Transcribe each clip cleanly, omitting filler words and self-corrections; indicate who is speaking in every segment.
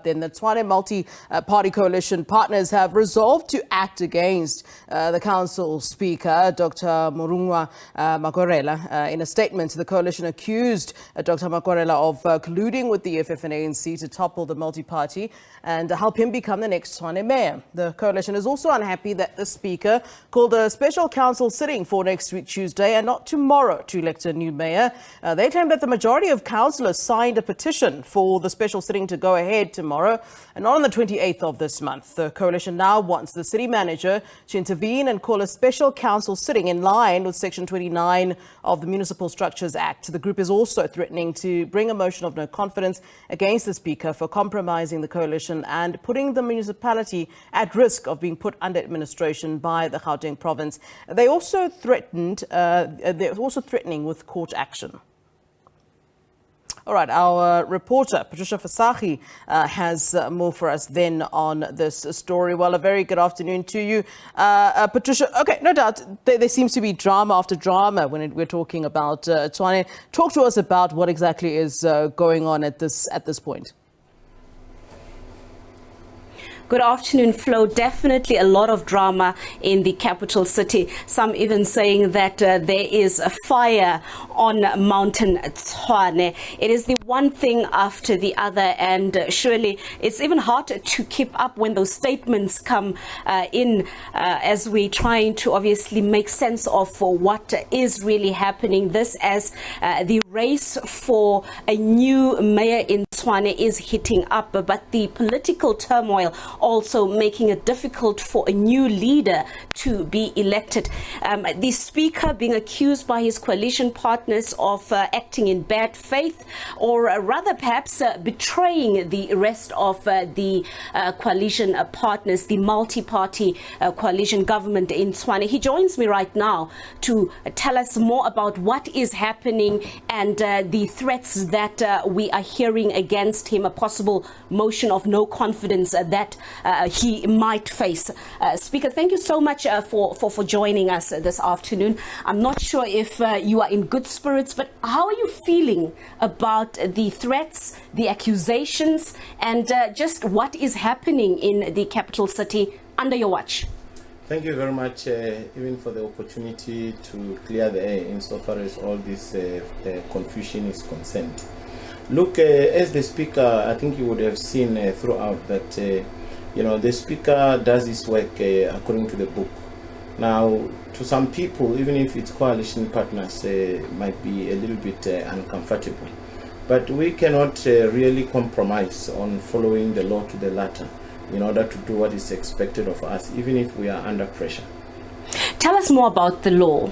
Speaker 1: Then the Tshwane Multi-Party Coalition partners have resolved to act against the Council Speaker, Dr Murunwa Makwarela. In a statement, the coalition accused Dr Makwarela of colluding with the EFF and ANC to topple the multi-party and help him become the next Tshwane Mayor. The coalition is also unhappy that the Speaker called a special council sitting for next week Tuesday and not tomorrow to elect a new mayor. They claim that the majority of councillors signed a petition for the special sitting to go ahead tomorrow and not on the 28th of this month. The coalition now wants the city manager to intervene and call a special council sitting in line with Section 29 of the Municipal Structures Act. The group is also threatening to bring a motion of no confidence against the Speaker for compromising the coalition and putting the municipality at risk of being put under administration by the Gauteng province. They're also threatening with court action. All right, our reporter, Patricia, Visagie, has more for us then on this story. Well, a very good afternoon to you. Patricia, okay, no doubt, there seems to be drama after drama when we're talking about Tshwane. Talk to us about what exactly is going on at this point.
Speaker 2: Good afternoon, Flo. Definitely a lot of drama in the capital city. Some even saying that there is a fire on Mountain Tshwane. It is the one thing after the other, and surely it's even hard to keep up when those statements come in as we're trying to obviously make sense of what is really happening. This as the race for a new mayor in Tshwane is heating up, but the political turmoil also making it difficult for a new leader to be elected. The Speaker being accused by his coalition partners of acting in bad faith, or rather perhaps betraying the rest of the coalition partners, the multi-party coalition government in Tshwane. He joins me right now to tell us more about what is happening and the threats that we are hearing against him, a possible motion of no confidence that he might face. Speaker, thank you so much for joining us this afternoon. I'm not sure if you are in good spirits, but how are you feeling about the threats, the accusations, and just what is happening in the capital city under your watch?
Speaker 3: Thank you very much, even for the opportunity to clear the air insofar as all this confusion is concerned. Look, as the Speaker, I think you would have seen throughout that the Speaker does his work according to the book. Now, to some people, even if it's coalition partners, might be a little bit uncomfortable. But we cannot really compromise on following the law to the letter in order to do what is expected of us, even if we are under pressure.
Speaker 2: Tell us more about the law.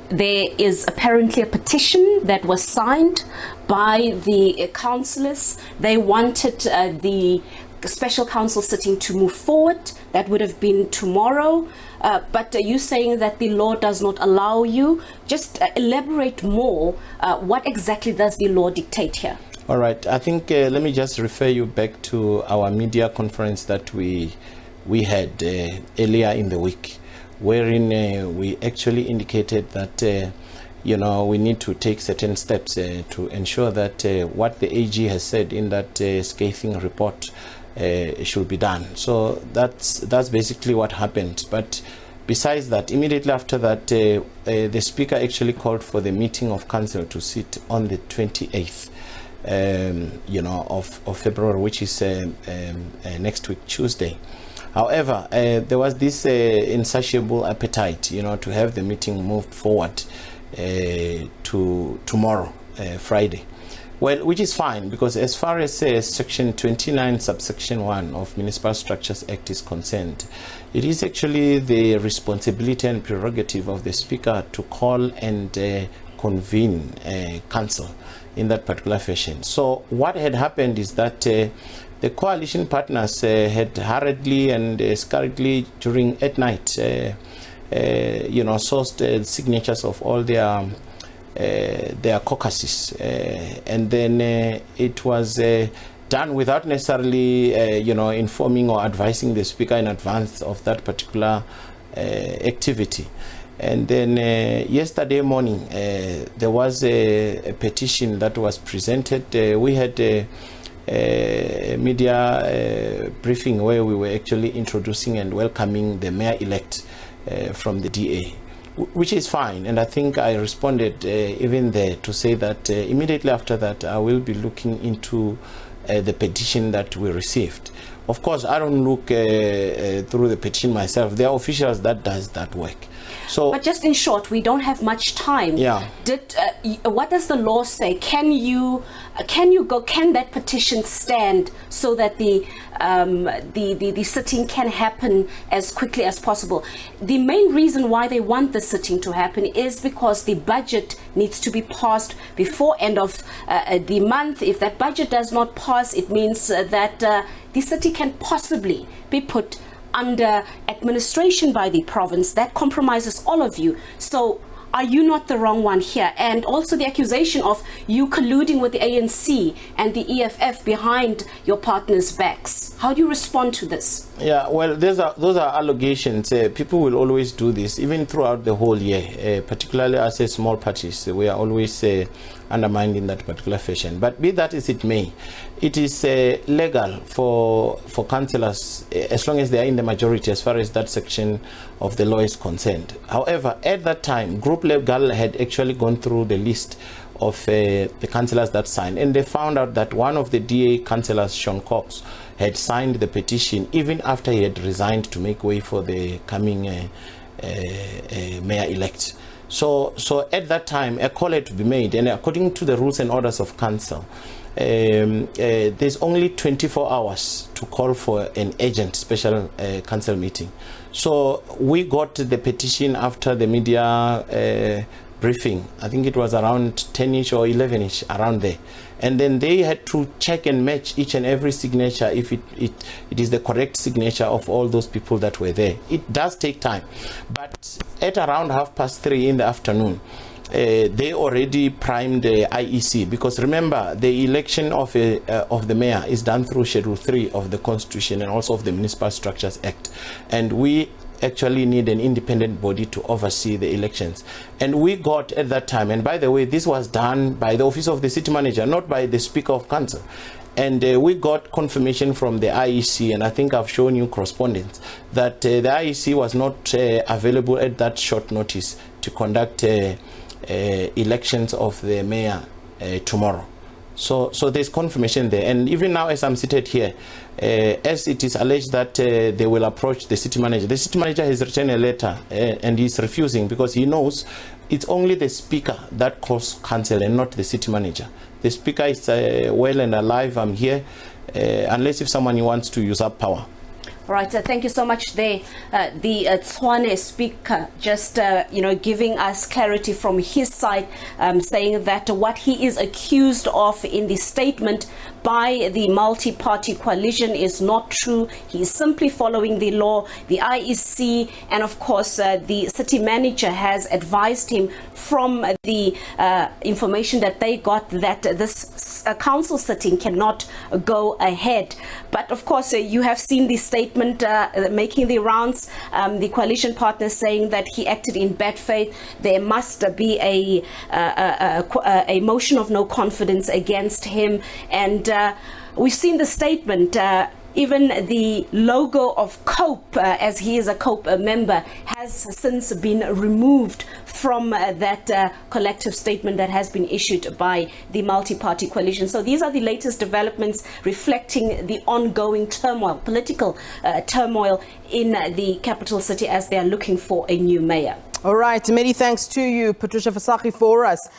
Speaker 2: There is apparently a petition that was signed by the councillors. They wanted the special council sitting to move forward. That would have been tomorrow. But are you saying that the law does not allow you? Just elaborate more. What exactly does the law dictate here?
Speaker 3: All right. I think let me just refer you back to our media conference that we had earlier in the week, wherein we actually indicated that we need to take certain steps to ensure that what the AG has said in that scathing report should be done. So that's basically what happened. But besides that, immediately after that, the Speaker actually called for the meeting of council to sit on the 28th of February, which is next week Tuesday. However, there was this insatiable appetite, to have the meeting moved forward to tomorrow, Friday. Well, which is fine, because as far as Section 29, subsection 1 of Municipal Structures Act is concerned, it is actually the responsibility and prerogative of the Speaker to call and convene council in that particular fashion. So what had happened is that the coalition partners had hurriedly and scurriedly at night, sourced signatures of all their caucuses, and then it was done without necessarily, informing or advising the Speaker in advance of that particular activity. And then yesterday morning, there was a petition that was presented. We had media briefing where we were actually introducing and welcoming the mayor-elect from the DA, which is fine. And I think I responded even there to say that immediately after that I will be looking into the petition that we received. Of course, I don't look through the petition myself. There are officials that does that work. So,
Speaker 2: but just in short, we don't have much time.
Speaker 3: Yeah.
Speaker 2: What does the law say? Can that petition stand so that the sitting can happen as quickly as possible? The main reason why they want the sitting to happen is because the budget needs to be passed before end of the month. If that budget does not pass, it means that the city can possibly be put under administration by the province. That compromises all of you. So are you not the wrong one here? And also the accusation of you colluding with the ANC and the EFF behind your partners' backs. How do you respond to this?
Speaker 3: Yeah, well, those are allegations. People will always do this, even throughout the whole year, particularly as a small parties. We are always undermined in that particular fashion. But be that as it may, it is legal for councillors, as long as they are in the majority, as far as that section of the law is concerned. However, at that time, Group Legal had actually gone through the list of the councillors that signed, and they found out that one of the DA councillors, Sean Cox, had signed the petition even after he had resigned to make way for the coming mayor-elect. So at that time, a call had to be made, and according to the rules and orders of council, there's only 24 hours to call for an urgent special council meeting. So we got the petition after the media briefing. I think it was around 10ish or 11ish, around there. And then they had to check and match each and every signature if it is the correct signature of all those people that were there. It does take time. But at around 3:30 in the afternoon, they already primed the IEC, because remember, the election of the mayor is done through Schedule 3 of the Constitution and also of the Municipal Structures Act. And we actually need an independent body to oversee the elections. And we got at that time, and by the way, this was done by the office of the city manager, not by the Speaker of Council. And we got confirmation from the IEC, and I think I've shown you correspondence, that the IEC was not available at that short notice to conduct elections of the mayor tomorrow. So there's confirmation there. And even now, as I'm seated here, as it is alleged that they will approach the city manager has written a letter and he's refusing, because he knows it's only the speaker that calls council and not the city manager. The speaker is well and alive. I'm here, unless if someone wants to use up power.
Speaker 2: All right, thank you so much there. The Tshwane speaker just, giving us clarity from his side, saying that what he is accused of in the statement by the multi-party coalition is not true. He is simply following the law. The IEC and of course the city manager has advised him from the information that they got that this council sitting cannot go ahead. But of course you have seen the statement making the rounds, the coalition partners saying that he acted in bad faith. There must be a motion of no confidence against him, and we've seen the statement. Even the logo of COPE, as he is a COPE member, has since been removed from that collective statement that has been issued by the multi-party coalition. So these are the latest developments reflecting the ongoing turmoil, political turmoil in the capital city as they are looking for a new mayor.
Speaker 1: All right, many thanks to you, Patricia Visagie, for us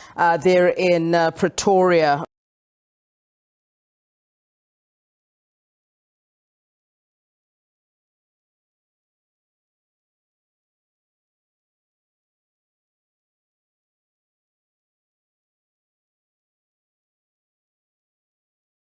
Speaker 1: there in Pretoria.